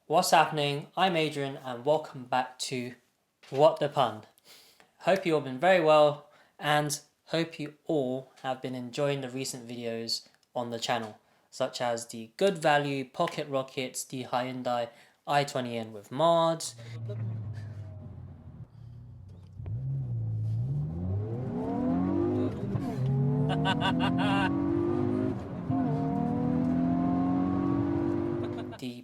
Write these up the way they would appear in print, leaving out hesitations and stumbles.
What's happening? I'm Adrian and welcome back to What the Pun. Hope you all been very well and hope you all have been enjoying the recent videos on the channel, such as the good value pocket rockets, the Hyundai i20N with mods, the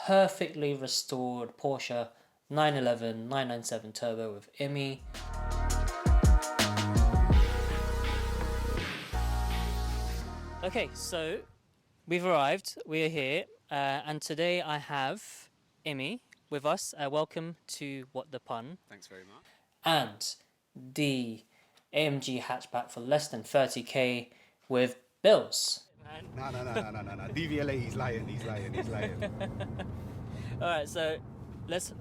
perfectly restored Porsche 911 997 Turbo with IMI. Okay, so we've arrived, we're here, and today I have IMI with us. Welcome to What the Pun. Thanks very much. And the AMG hatchback for less than 30k with bills. No. DVLA, he's lying. Alright, so let's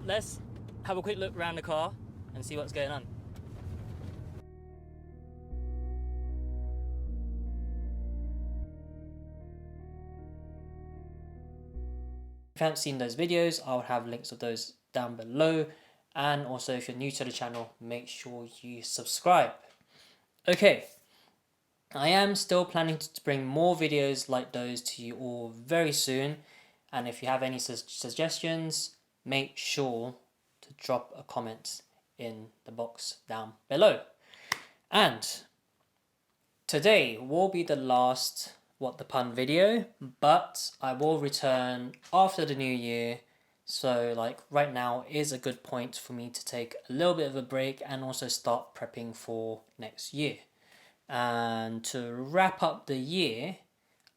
have a quick look around the car and see what's going on. If you haven't seen those videos, I'll have links of those down below. And also, if you're new to the channel, make sure you subscribe. Okay, I am still planning to bring more videos like those to you all very soon. And if you have any suggestions, make sure to drop a comment in the box down below. And today will be the last What the Pun video, but I will return after the new year. So like right now is a good point for me to take a little bit of a break and also start prepping for next year. And to wrap up the year,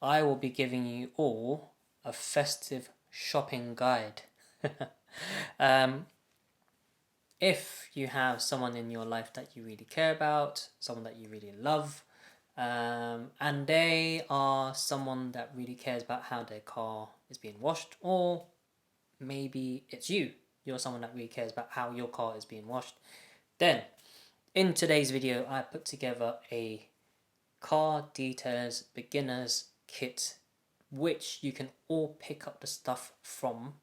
I will be giving you all a festive shopping guide. If you have someone in your life that you really care about, someone that you really love, and they are someone that really cares about how their car is being washed, or maybe it's you're someone that really cares about how your car is being washed, then in today's video I put together a car details beginners kit, which you can all pick up the stuff from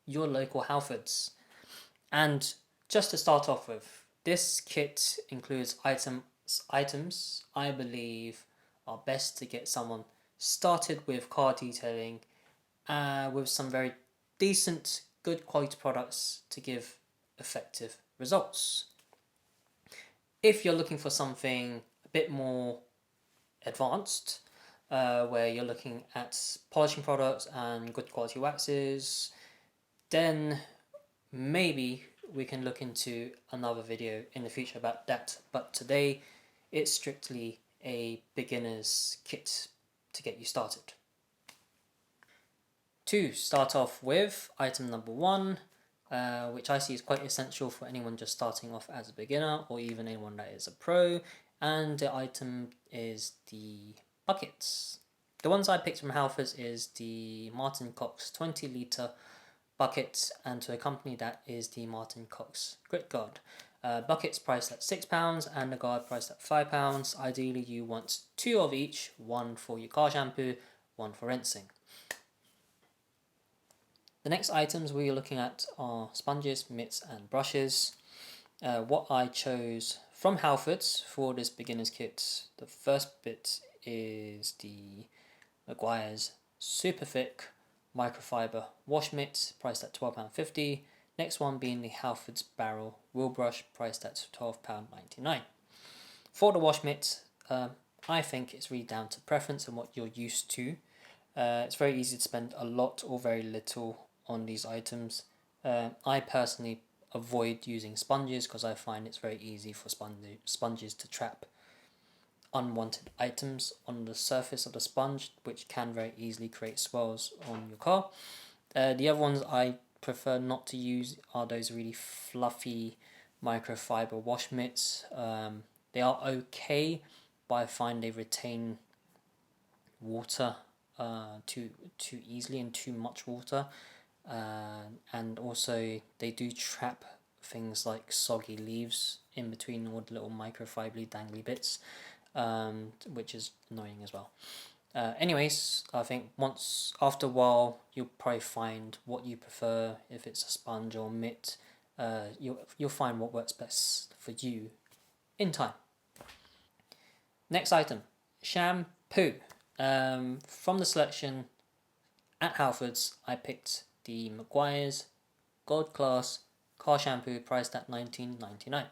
your local Halfords. And just to start off with, this kit includes items I believe are best to get someone started with car detailing, with some very decent, good quality products to give effective results. If you're looking for something a bit more advanced, where you're looking at polishing products and good quality waxes, then maybe we can look into another video in the future about that. But today it's strictly a beginner's kit to get you started. To start off with, item number one, which I see is quite essential for anyone just starting off as a beginner or even anyone that is a pro, and the item is the buckets. The ones I picked from Halfords is the Martin Cox 20 litre bucket, and to accompany that is the Martin Cox Grit Guard. Buckets priced at £6 and the guard priced at £5. Ideally you want two of each, one for your car shampoo, one for rinsing. The next items we're looking at are sponges, mitts and brushes. What I chose from Halfords for this beginner's kit, the first bit is the Meguiar's Super Thick Microfiber Wash Mitt, priced at £12.50. Next one being the Halfords Barrel Wheel Brush, priced at £12.99. For the wash mitt, I think it's really down to preference and what you're used to. It's very easy to spend a lot or very little on these items. I personally avoid using sponges because I find it's very easy for sponges to trap unwanted items on the surface of the sponge, which can very easily create swirls on your car. The other ones I prefer not to use are those really fluffy microfiber wash mitts. They are okay, but I find they retain water too easily and too much water, and also they do trap things like soggy leaves in between all the little microfiberly dangly bits, which is annoying as well. Anyways, I think once after a while you'll probably find what you prefer. If it's a sponge or mitt, you'll find what works best for you in time. Next item, shampoo. From the selection at Halfords, I picked the Maguire's Gold Class car shampoo priced at $19.99.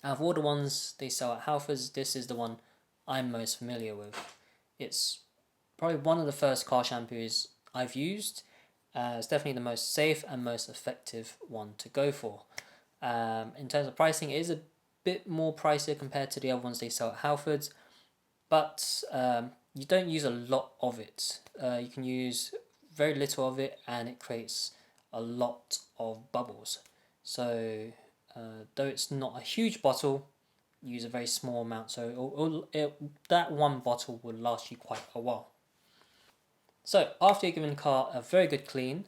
Out of all the ones they sell at Halfords, this is the one I'm most familiar with. It's probably one of the first car shampoos I've used. It's definitely the most safe and most effective one to go for. In terms of pricing, it is a bit more pricier compared to the other ones they sell at Halfords, but you don't use a lot of it. You can use very little of it and it creates a lot of bubbles. So though it's not a huge bottle, use a very small amount. So that one bottle will last you quite a while. So after you've given the car a very good clean,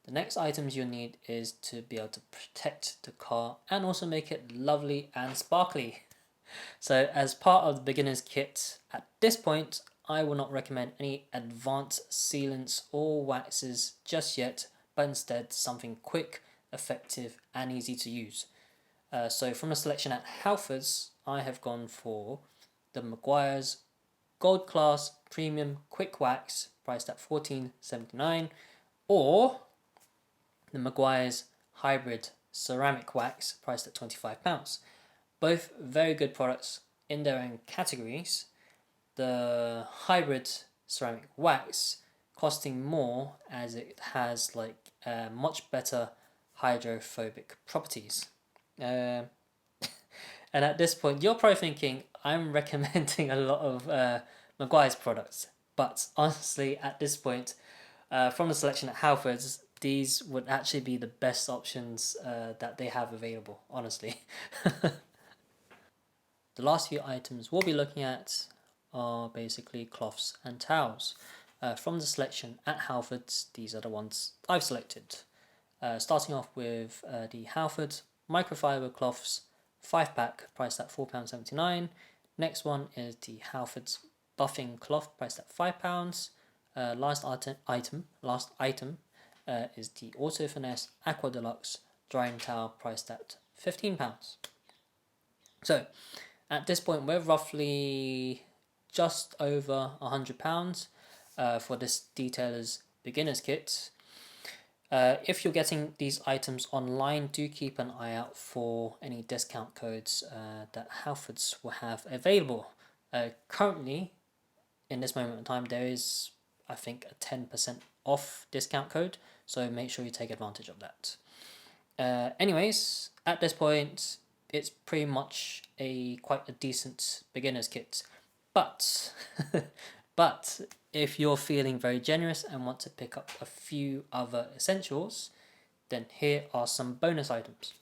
the next items you'll need is to be able to protect the car and also make it lovely and sparkly. So as part of the beginner's kit, at this point, I will not recommend any advanced sealants or waxes just yet, but instead something quick, effective and easy to use. So from a selection at Halfords, I have gone for the Maguire's Gold Class Premium Quick Wax priced at $14.79, or the Maguire's Hybrid Ceramic Wax priced at £25. Both very good products in their own categories. The Hybrid Ceramic Wax costing more as it has much better hydrophobic properties. Uh, and at this point, you're probably thinking I'm recommending a lot of Maguire's products, but honestly, at this point, from the selection at Halfords, these would actually be the best options that they have available, honestly. The last few items we'll be looking at are basically cloths and towels. From the selection at Halfords, these are the ones I've selected. Starting off with the Halfords microfiber cloths 5-pack priced at £4.79. Next one is the Halfords buffing cloth priced at £5. Last item is the Auto Finesse Aqua Deluxe drying towel priced at £15. So at this point, we're roughly just over £100 for this detailer's beginner's kit. If you're getting these items online, do keep an eye out for any discount codes that Halfords will have available. Currently, in this moment in time, there is, I think, a 10% off discount code, so make sure you take advantage of that. Anyways, at this point, it's pretty much quite a decent beginner's kit. But but if you're feeling very generous and want to pick up a few other essentials, then here are some bonus items.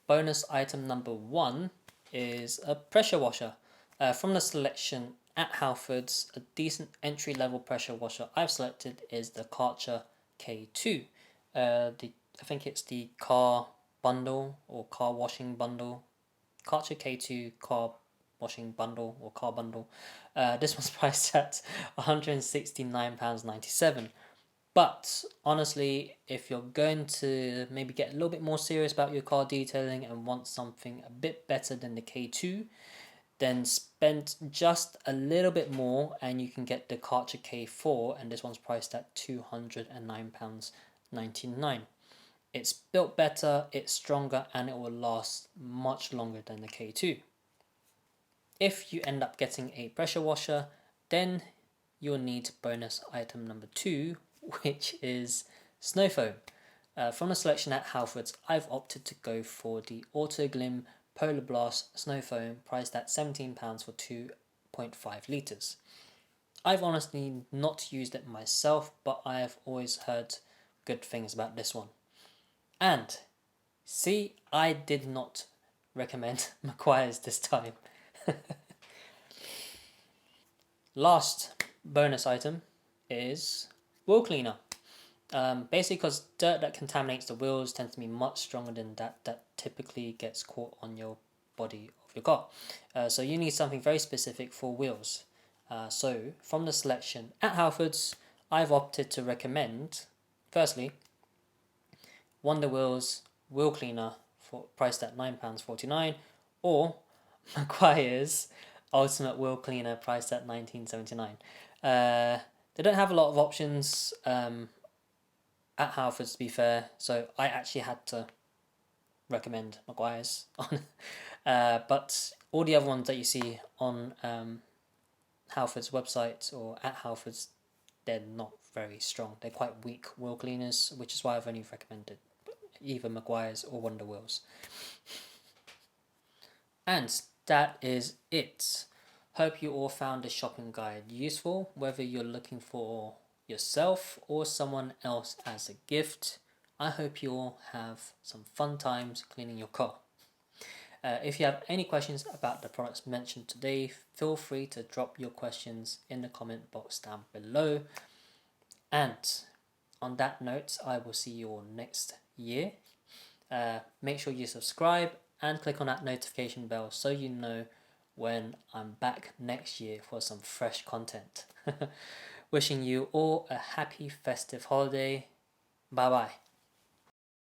Bonus item number 1 is a pressure washer. From the selection at Halfords, a decent entry level pressure washer I've selected is the Karcher K2. I think it's the car bundle or car washing bundle. Karcher K2 car washing bundle or car bundle. This one's priced at £169.97. But honestly, if you're going to maybe get a little bit more serious about your car detailing and want something a bit better than the K2, then spend just a little bit more and you can get the Karcher K4, and this one's priced at £209.99. It's built better, it's stronger, and it will last much longer than the K2. If you end up getting a pressure washer, then you'll need bonus item number 2, which is snow foam. From the selection at Halfords, I've opted to go for the Auto Glim Polar Blast Snow Foam, priced at £17 for 2.5 litres. I've honestly not used it myself, but I have always heard good things about this one. And see, I did not recommend Maguire's this time. Last bonus item is wheel cleaner. Basically, because dirt that contaminates the wheels tends to be much stronger than that typically gets caught on your body of your car. So you need something very specific for wheels. So from the selection at Halfords, I've opted to recommend, firstly, Wonder Wheels wheel cleaner priced at £9.49, or Maguire's Ultimate Wheel Cleaner priced at £19.79. They don't have a lot of options at Halfords, to be fair, so I actually had to recommend Maguire's on. But all the other ones that you see on Halfords website or at Halfords, they're not very strong. They're quite weak wheel cleaners, which is why I've only recommended either Maguire's or Wonder Wheels. And that is it. Hope you all found the shopping guide useful, whether you're looking for yourself or someone else as a gift. I hope you all have some fun times cleaning your car. If you have any questions about the products mentioned today, feel free to drop your questions in the comment box down below. And on that note, I will see you all next year. Make sure you subscribe and click on that notification bell so you know when I'm back next year for some fresh content. Wishing you all a happy festive holiday. Bye bye.